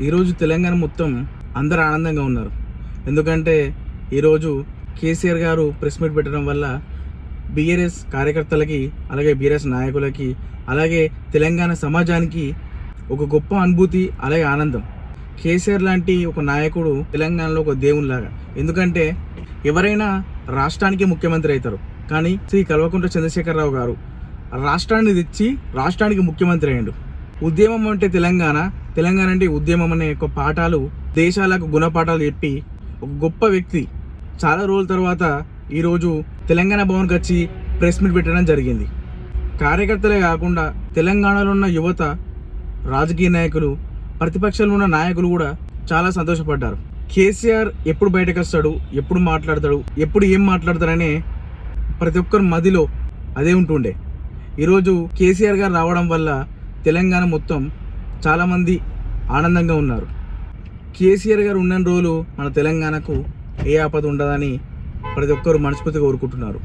ఈరోజు తెలంగాణ మొత్తం అందరూ ఆనందంగా ఉన్నారు. ఎందుకంటే ఈరోజు కేసీఆర్ గారు ప్రెస్ మీట్ పెట్టడం వల్ల బీఆర్ఎస్ కార్యకర్తలకి, అలాగే బీఆర్ఎస్ నాయకులకి, అలాగే తెలంగాణ సమాజానికి ఒక గొప్ప అనుభూతి, అలాగే ఆనందం. కేసీఆర్ లాంటి ఒక నాయకుడు తెలంగాణలో ఒక దేవునిలాగా. ఎందుకంటే ఎవరైనా రాష్ట్రానికి ముఖ్యమంత్రి అవుతారు, కానీ శ్రీ కల్వకుంట్ల చంద్రశేఖరరావు గారు రాష్ట్రాన్ని తెచ్చి రాష్ట్రానికి ముఖ్యమంత్రి అయ్యాడు. ఉద్యమం అంటే తెలంగాణ, తెలంగాణ అంటే ఉద్యమం అనే ఒక పాఠాలు దేశాలకు గుణపాఠాలు చెప్పి ఒక గొప్ప వ్యక్తి చాలా రోజుల తర్వాత ఈరోజు తెలంగాణ భవన్కి వచ్చి ప్రెస్ మీట్ పెట్టడం జరిగింది. కార్యకర్తలే కాకుండా తెలంగాణలో ఉన్న యువత, రాజకీయ నాయకులు, ప్రతిపక్షాలు ఉన్న నాయకులు కూడా చాలా సంతోషపడ్డారు. కేసీఆర్ ఎప్పుడు బయటకు వస్తాడు, ఎప్పుడు మాట్లాడతాడు, ఎప్పుడు ఏం మాట్లాడతారనే ప్రతి ఒక్కరి మదిలో అదే ఉంటుండే. ఈరోజు కేసీఆర్ గారు రావడం వల్ల తెలంగాణ మొత్తం చాలామంది ఆనందంగా ఉన్నారు. కేసీఆర్ గారు ఉన్న రోజులు మన తెలంగాణకు ఏ ఆపద ఉండదని ప్రతి ఒక్కరు మనస్ఫూర్తిగా కోరుకుంటున్నారు.